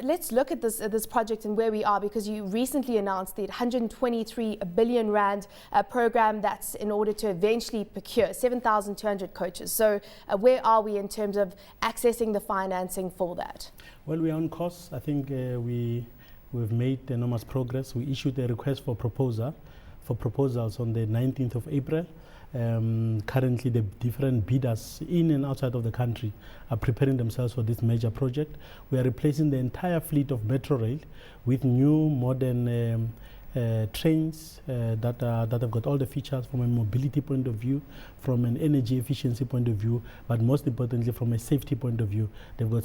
Let's look at this project and where we are, because you recently announced the 123 billion rand program that's in order to eventually procure 7,200 coaches. So where are we in terms of accessing the financing for that? Well, we are on course. I think we've made enormous progress. We issued a request for proposals on the 19th of April. Currently, the different bidders in and outside of the country are preparing themselves for this major project. We are replacing the entire fleet of Metro Rail with new modern trains that have got all the features from a mobility point of view, from an energy efficiency point of view, but most importantly from a safety point of view. They've got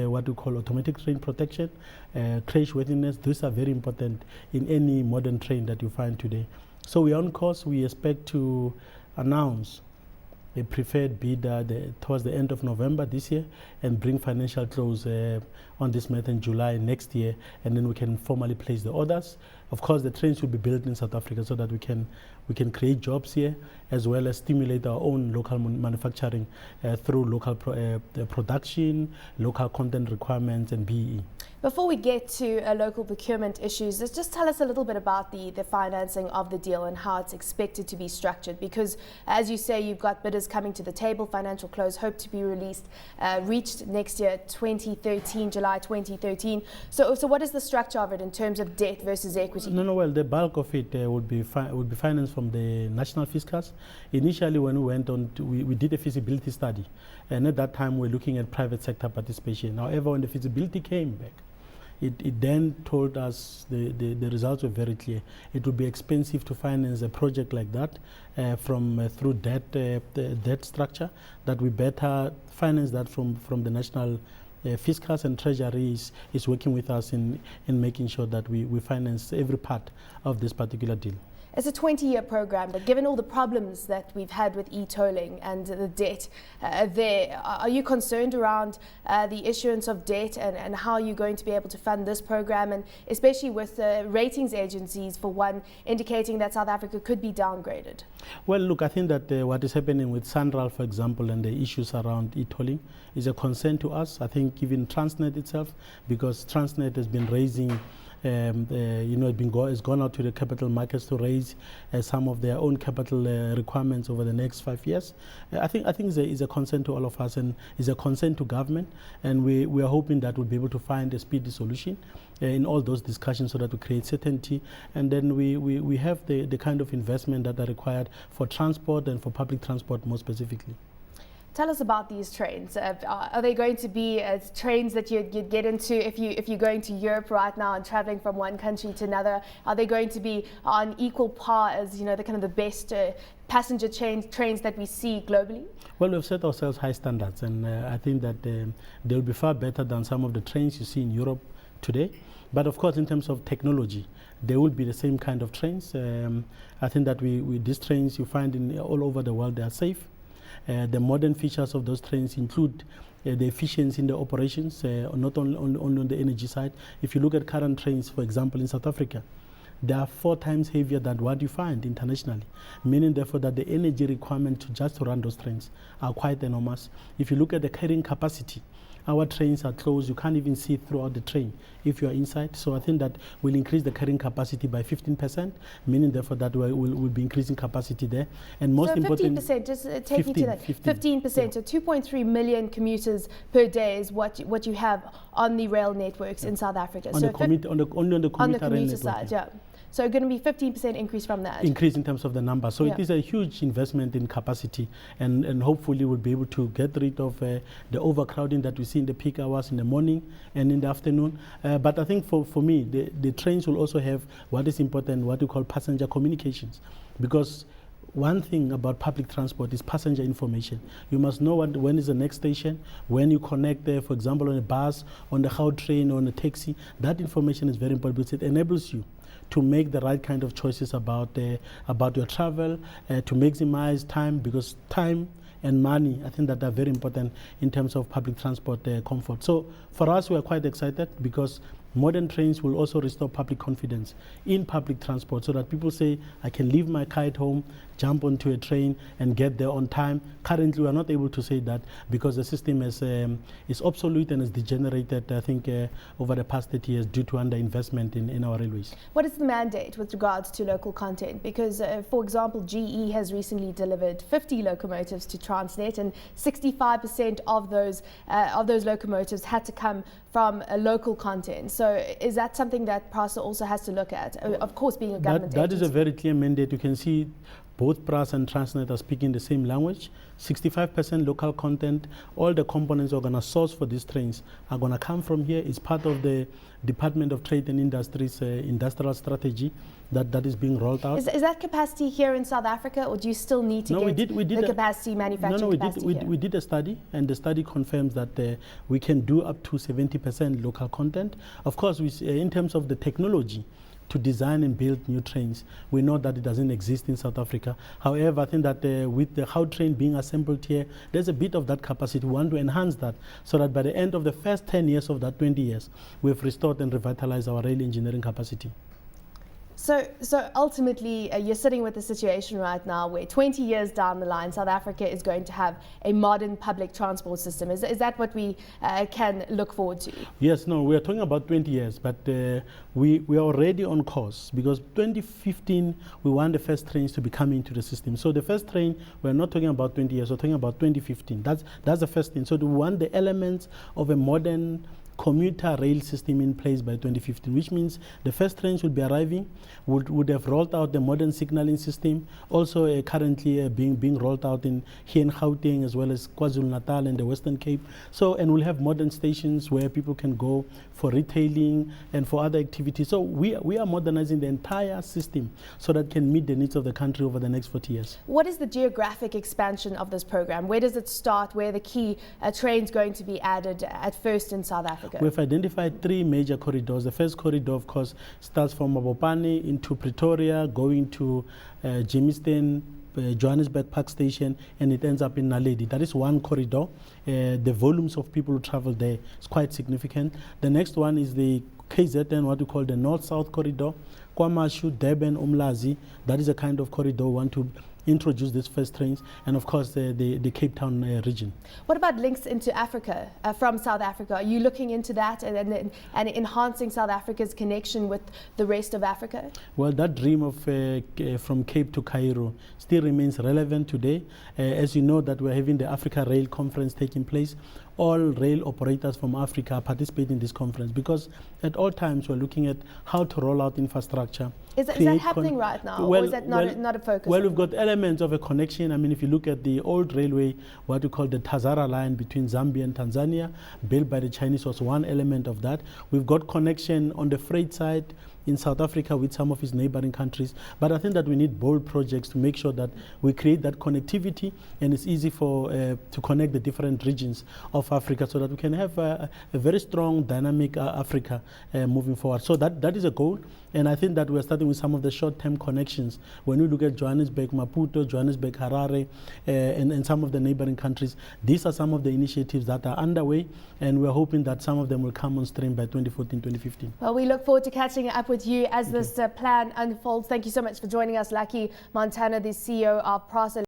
what we call automatic train protection, crashworthiness. These are very important in any modern train that you find today. So we are on course. We expect to announce a preferred bidder towards the end of November this year and bring financial close on this matter in July next year, and then we can formally place the orders. Of course, the trains will be built in South Africa so that we can create jobs here, as well as stimulate our own local manufacturing through local production, local content requirements, and BEE. Before we get to local procurement issues, just tell us a little bit about the financing of the deal and how it's expected to be structured. Because, as you say, you've got bidders coming to the table. Financial close hope to be reached next year, July 2013. So what is the structure of it in terms of debt versus equity? No. Well, the bulk of it would be financed from the national fiscals. Initially, when we went on, we did a feasibility study, and at that time we were looking at private sector participation. However, when the feasibility came back, it then told us the results were very clear. It would be expensive to finance a project like that through debt structure, that we better finance that from the national fiscals, and Treasury is working with us in making sure that we finance every part of this particular deal. It's a 20-year program, but given all the problems that we've had with e-tolling and the debt are you concerned around the issuance of debt and how you're going to be able to fund this program, and especially with ratings agencies, for one, indicating that South Africa could be downgraded? Well, look, I think that what is happening with Sanral, for example, and the issues around e-tolling is a concern to us. I think even Transnet itself, because Transnet has been raising has gone out to the capital markets to raise some of their own capital requirements over the next 5 years. I think it's a concern to all of us, and it's a concern to government, and we are hoping that we'll be able to find a speedy solution in all those discussions, so that we create certainty, and then we have the kind of investment that are required for transport and for public transport more specifically. Tell us about these trains. Are they going to be trains that you'd get into if you're going to Europe right now and traveling from one country to another? Are they going to be on equal par as the best passenger trains that we see globally? Well, we've set ourselves high standards, and I think that they'll be far better than some of the trains you see in Europe today. But of course, in terms of technology, they will be the same kind of trains. I think that these trains you find all over the world, they are safe. The modern features of those trains include the efficiency in the operations, not only on the energy side. If you look at current trains, for example, in South Africa, they are 4 times heavier than what you find internationally, meaning therefore that the energy requirement to run those trains are quite enormous. If you look at the carrying capacity, our trains are closed. You can't even see throughout the train if you are inside. So I think that will increase the carrying capacity by 15%, meaning therefore that we'll be increasing capacity there. And most important, 15%, just take me to that. 15%, yeah. So 2.3 million commuters per day is what you have on the rail networks in South Africa. On the commuter side, yeah. So going to be 15% increase from that. Increase in terms of the number. So it is a huge investment in capacity, and hopefully we'll be able to get rid of the overcrowding that we see in the peak hours in the morning and in the afternoon. But I think for me, the trains will also have what is important, what we call passenger communications, because one thing about public transport is passenger information. You must know when is the next station, when you connect there, for example, on a bus, on the Gautrain train, on a taxi. That information is very important because it enables you to make the right kind of choices about your travel, to maximize time, because time and money, I think that are very important in terms of public transport comfort. So for us, we are quite excited because Modern trains will also restore public confidence in public transport so that people say, I can leave my car at home, jump onto a train and get there on time. Currently, we are not able to say that because the system is obsolete and has degenerated, I think, over the past 30 years due to underinvestment in our railways. What is the mandate with regards to local content? Because, for example, GE has recently delivered 50 locomotives to Transnet, and 65% of those locomotives had to come from a local content. So is that something that Prasa also has to look at? Of course, being a government That is agency. a very clear mandate. You can see both Prasa and Transnet are speaking the same language. 65% local content. All the components we're going to source for these trains are going to come from here. It's part of the Department of Trade and Industry's industrial strategy that is being rolled out. Is that capacity here in South Africa, or do you still need to get the capacity, manufacturing capacity here? We did a study, and the study confirms that we can do up to 70% local content. Of course, in terms of the technology to design and build new trains, we know that it doesn't exist in South Africa. However, I think that with the how train being assembled here, there's a bit of that capacity. We want to enhance that so that by the end of the first 10 years of that 20 years, we've restored and revitalized our rail engineering capacity. So ultimately, you're sitting with a situation right now where 20 years down the line, South Africa is going to have a modern public transport system. Is that what we can look forward to? Yes, no, we are talking about 20 years, but we are already on course because 2015, we want the first trains to be coming into the system. So the first train, we're not talking about 20 years, we're talking about 2015. That's the first thing. So we want the elements of a modern commuter rail system in place by 2015, which means the first trains will be arriving, would have rolled out the modern signaling system, also currently being rolled out here in Gauteng as well as KwaZulu-Natal and the Western Cape. So, and we'll have modern stations where people can go for retailing and for other activities. So we are modernizing the entire system so that it can meet the needs of the country over the next 40 years. What is the geographic expansion of this program? Where does it start? Where are the key trains going to be added at first in South Africa? We've identified 3 major corridors. The first corridor, of course, starts from Mabopane into Pretoria, going to Germiston, Johannesburg Park Station, and it ends up in Naledi. That is one corridor. The volumes of people who travel there is quite significant. The next one is the KZN, what we call the North-South corridor, KwaMashu, Durban, Umlazi. That is a kind of corridor we want to introduce these first trains, and of course the Cape Town region. What about links into Africa from South Africa? Are you looking into that and enhancing South Africa's connection with the rest of Africa? Well, that dream of from Cape to Cairo still remains relevant today. As you know that we're having the Africa Rail Conference taking place. All rail operators from Africa participate in this conference because at all times we're looking at how to roll out infrastructure. Is that happening right now, or is that not a focus? Well, we've got elements of a connection. I mean, if you look at the old railway, what we call the Tazara line between Zambia and Tanzania, built by the Chinese, was one element of that. We've got connection on the freight side in South Africa with some of its neighboring countries. But I think that we need bold projects to make sure that we create that connectivity and it's easy for to connect the different regions of Africa so that we can have a very strong, dynamic Africa moving forward. So that is a goal. And I think that we're starting with some of the short-term connections. When we look at Johannesburg, Maputo, Johannesburg, Harare, and some of the neighboring countries, these are some of the initiatives that are underway, and we're hoping that some of them will come on stream by 2014, 2015. Well, we look forward to catching up with you as this plan unfolds. Thank you so much for joining us, Lucky Montana, the CEO of Prasa.